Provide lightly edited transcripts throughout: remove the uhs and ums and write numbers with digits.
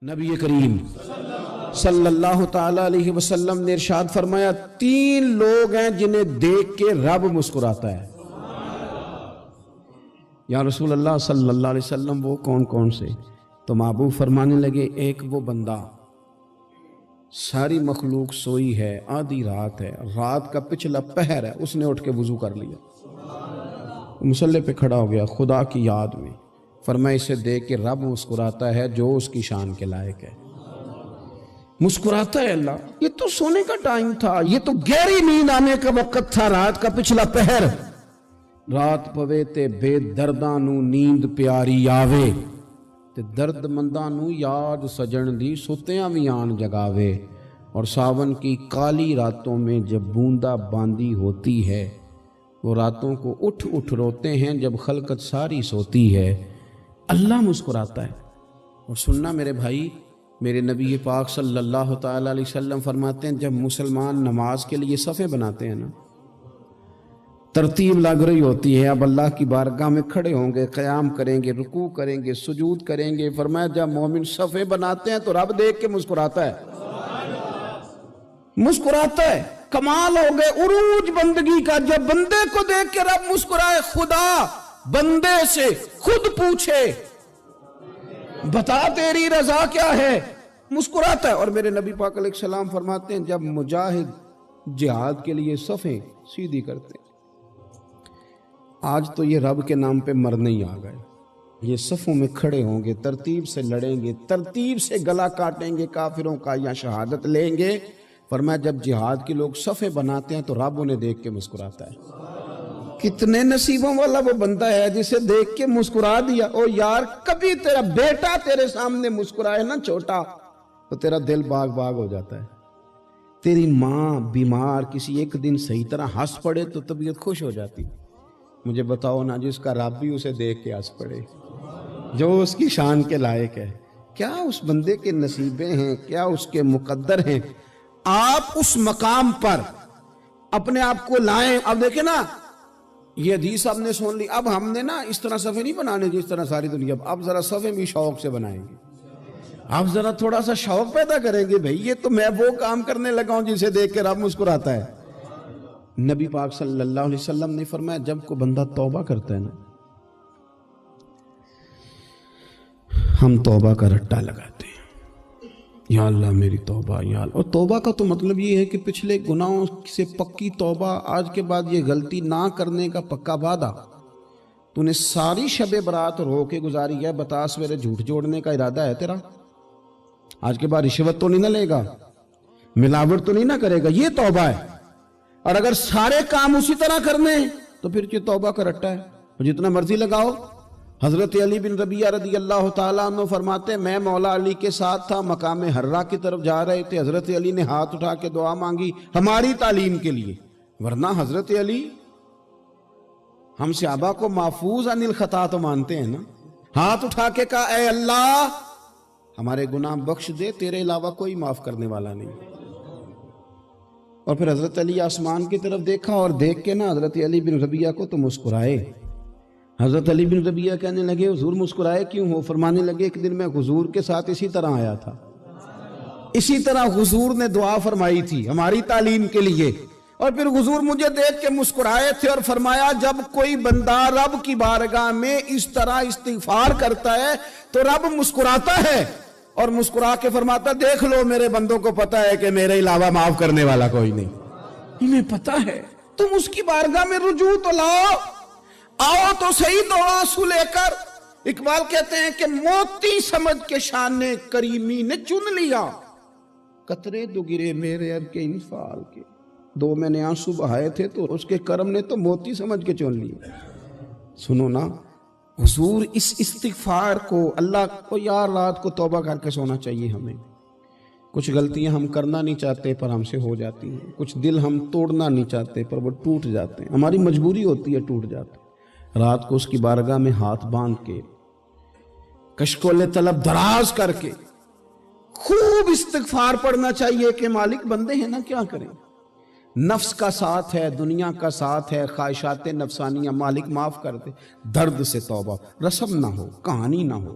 نبی کریم صلی اللہ تعالی علیہ وسلم نے ارشاد فرمایا 3 لوگ ہیں جنہیں دیکھ کے رب مسکراتا ہے۔ یا رسول اللہ صلی اللہ علیہ وسلم وہ کون کون سے؟ تو محبوب فرمانے لگے ایک وہ بندہ ساری مخلوق سوئی ہے، آدھی رات ہے، رات کا پچھلا پہر ہے، اس نے اٹھ کے وضو کر لیا، مصلی پہ کھڑا ہو گیا خدا کی یاد میں، فرمایا اسے دیکھ کے رب مسکراتا ہے جو اس کی شان کے لائق ہے۔ مسکراتا ہے اللہ۔ یہ تو سونے کا ٹائم تھا، یہ تو گہری نیند آنے کا وقت تھا، رات کا پچھلا پہر۔ رات پوے تے بے درداں نو نیند پیاری آوے تے درد منداں نو یاد سجن دی ستیاں وی آن جگاوے، اور ساون کی کالی راتوں میں جب بوندا باندی ہوتی ہے، وہ راتوں کو اٹھ اٹھ روتے ہیں جب خلقت ساری سوتی ہے، اللہ مسکراتا ہے۔ اور سننا میرے بھائی، میرے نبی پاک صلی اللہ تعالی علیہ وسلم فرماتے ہیں جب مسلمان نماز کے لیے صفیں بناتے ہیں نا، ترتیب لگ رہی ہوتی ہے، اب اللہ کی بارگاہ میں کھڑے ہوں گے، قیام کریں گے، رکوع کریں گے، سجود کریں گے، فرمایا جب مومن صفیں بناتے ہیں تو رب دیکھ کے مسکراتا ہے، مسکراتا ہے۔ کمال ہو گئے عروج بندگی کا، جب بندے کو دیکھ کے رب مسکرائے، خدا بندے سے خود پوچھے بتا تیری رضا کیا ہے، مسکراتا ہے۔ اور میرے نبی پاک علیہ السلام فرماتے ہیں جب مجاہد جہاد کے لیے صفیں سیدھی کرتے ہیں، آج تو یہ رب کے نام پہ مرنے ہی آ گئے، یہ صفوں میں کھڑے ہوں گے، ترتیب سے لڑیں گے، ترتیب سے گلا کاٹیں گے کافروں کا یا شہادت لیں گے۔ فرمایا جب جہاد کے لوگ صفیں بناتے ہیں تو رب انہیں دیکھ کے مسکراتا ہے۔ کتنے نصیبوں والا وہ بندہ ہے جسے دیکھ کے مسکرا دیا۔ او یار کبھی تیرا بیٹا تیرے سامنے مسکرائے نا چھوٹا تو تیرا دل باغ باغ ہو جاتا ہے۔ تیری ماں بیمار کسی ایک دن صحیح طرح ہنس پڑے تو طبیعت خوش ہو جاتی۔ مجھے بتاؤ نا جس کا رب بھی اسے دیکھ کے ہنس پڑے، جو اس کی شان کے لائق ہے، کیا اس بندے کے نصیبیں ہیں، کیا اس کے مقدر ہیں۔ آپ اس مقام پر اپنے آپ کو لائیں۔ اب دیکھیں نا، یہ حدیث آپ نے سن لی، اب ہم نے نا اس طرح صفحے نہیں بنانے جس طرح ساری دنیا، اب ذرا صفحے بھی شوق سے بنائیں گے، اب ذرا تھوڑا سا شوق پیدا کریں گے، بھئی یہ تو میں وہ کام کرنے لگا ہوں جسے دیکھ کے رب مسکراتا ہے۔ نبی پاک صلی اللہ علیہ وسلم نے فرمایا جب کوئی بندہ توبہ کرتا ہے نا، ہم توبہ کا رٹا لگاتے ہیں، یا اللہ میری توبہ یا اللہ۔ اور توبہ کا تو مطلب یہ ہے کہ پچھلے گناہوں سے پکی توبہ، آج کے بعد یہ غلطی نہ کرنے کا پکا وعدہ۔ تو نے ساری شب برات رو کے گزاری ہے، بتا سویرے جھوٹ جوڑنے کا ارادہ ہے تیرا، آج کے بعد رشوت تو نہیں نہ لے گا، ملاوٹ تو نہیں نہ کرے گا، یہ توبہ ہے۔ اور اگر سارے کام اسی طرح کرنے تو پھر یہ توبہ کا رٹا ہے، جتنا مرضی لگاؤ۔ حضرت علی بن ربیعہ رضی اللہ تعالیٰ عنہ فرماتے ہیں میں مولا علی کے ساتھ تھا، مقام حرہ کی طرف جا رہے تھے، حضرت علی نے ہاتھ اٹھا کے دعا مانگی ہماری تعلیم کے لیے، ورنہ حضرت علی ہم صحابہ کو محفوظ عن الخطا تو مانتے ہیں نا۔ ہاتھ اٹھا کے کہا اے اللہ ہمارے گناہ بخش دے، تیرے علاوہ کوئی معاف کرنے والا نہیں۔ اور پھر حضرت علی آسمان کی طرف دیکھا اور دیکھ کے نا حضرت علی بن ربیعہ کو تو مسکرائے۔ حضرت علی بن ربیعہ کہنے لگے حضور مسکرائے کیوں ہو؟ فرمانے لگے ایک دن میں حضور کے ساتھ اسی طرح آیا تھا، اسی طرح حضور نے دعا فرمائی تھی ہماری تعلیم کے لیے، اور پھر حضور مجھے دیکھ کے مسکرائے تھے اور فرمایا جب کوئی بندہ رب کی بارگاہ میں اس طرح استغفار کرتا ہے تو رب مسکراتا ہے، اور مسکرا کے فرماتا دیکھ لو میرے بندوں کو پتا ہے کہ میرے علاوہ معاف کرنے والا کوئی نہیں، انہیں پتا ہے، تم اس کی بارگاہ میں رجوع تو لاؤ، آؤ تو صحیح دو آنسو لے کر۔ اقبال کہتے ہیں کہ موتی سمجھ کے شان کریمی نے چن لیا، قطرے دو گرے میرے اب کے انفال کے، دو میں نے آنسو بہائے تھے تو اس کے کرم نے تو موتی سمجھ کے چن لیا۔ سنو نا حضور اس استغفار کو، اللہ کو یار رات کو توبہ کر کے سونا چاہیے ہمیں۔ کچھ غلطیاں ہم کرنا نہیں چاہتے پر ہم سے ہو جاتی ہیں، کچھ دل ہم توڑنا نہیں چاہتے پر وہ ٹوٹ جاتے ہیں، ہماری مجبوری ہوتی ہے ٹوٹ جاتے ہیں۔ رات کو اس کی بارگاہ میں ہاتھ باندھ کے کشکول طلب دراز کر کے خوب استغفار پڑھنا چاہیے کہ مالک بندے ہیں نا کیا کریں، نفس کا ساتھ ہے، دنیا کا ساتھ ہے، خواہشات نفسانیہ، مالک معاف کر دے، درد سے توبہ، رسم نہ ہو، کہانی نہ ہو،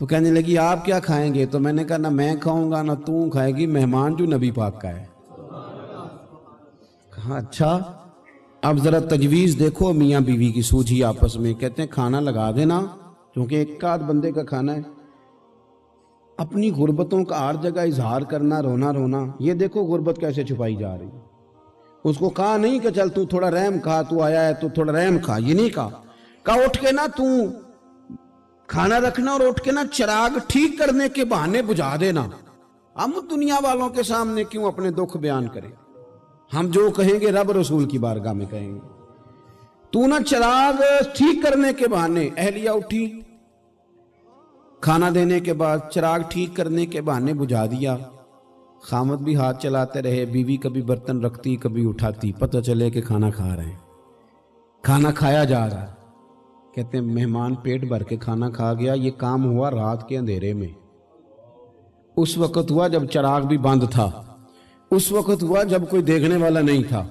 تو کہنے لگی آپ کیا کھائیں گے؟ تو میں نے کہا نہ میں کھاؤں گا نہ تو کھائے گی، مہمان جو نبی پاک کا ہے۔ کہا اچھا، اب ذرا تجویز دیکھو میاں بیوی کی سوجھی آپس میں۔ کہتے ہیں کھانا لگا دینا، کیونکہ ایک آدھ بندے کا کھانا ہے۔ اپنی غربتوں کا ہر جگہ اظہار کرنا، رونا رونا، یہ دیکھو غربت کیسے چھپائی جا رہی ہے۔ اس کو کہا نہیں کہ چل تو تھوڑا رحم کھا، تو آیا ہے تو تھوڑا رحم کھا، یہ نہیں کہا اٹھ کے نا تو کھانا رکھنا اور اٹھ کے نا چراغ ٹھیک کرنے کے بہانے بجھا دینا۔ ہم دنیا والوں کے سامنے کیوں اپنے دکھ بیان کریں؟ ہم جو کہیں گے رب رسول کی بارگاہ میں کہیں گے۔ تو نا چراغ ٹھیک کرنے کے بہانے، اہلیہ اٹھی، کھانا دینے کے بعد چراغ ٹھیک کرنے کے بہانے بجھا دیا۔ خامد بھی ہاتھ چلاتے رہے، بیوی کبھی برتن رکھتی کبھی اٹھاتی، پتہ چلے کہ کھانا کھا رہے ہیں، کھانا کھایا جا رہا ہے۔ کہتے ہیں مہمان پیٹ بھر کے کھانا کھا گیا۔ یہ کام ہوا رات کے اندھیرے میں، اس وقت ہوا جب چراغ بھی بند تھا، اس وقت ہوا جب کوئی دیکھنے والا نہیں تھا،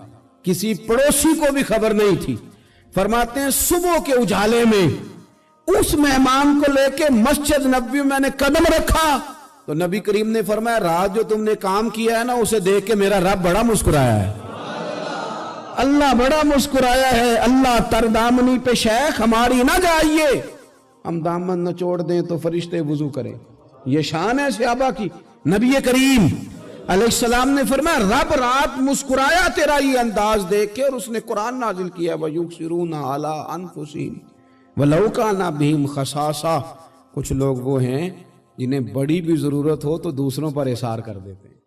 کسی پڑوسی کو بھی خبر نہیں تھی۔ فرماتے ہیں صبح کے اجالے میں اس مہمان کو لے کے مسجد نبوی میں نے قدم رکھا تو نبی کریم نے فرمایا رات جو تم نے کام کیا ہے نا اسے دیکھ کے میرا رب بڑا مسکرایا ہے، اللہ بڑا مسکرایا ہے۔ اللہ تر دامنی پہ شیخ ہماری نہ جائیے، ہم دامن نہ چھوڑ دیں تو فرشتے وضو کریں۔ یہ شان ہے صحابہ کی۔ نبی کریم علیہ السلام نے فرمایا رب رات مسکرایا تیرا یہ انداز دیکھ کے، اور اس نے قرآن نازل کیا وَيُؤْثِرُونَ عَلَىٰ أَنفُسِهِمْ وَلَوْ كَانَ بِهِمْ خَصَاصَةٌ۔ کچھ لوگ وہ ہیں جنہیں بڑی بھی ضرورت ہو تو دوسروں پر اثار کر دیتے ہیں۔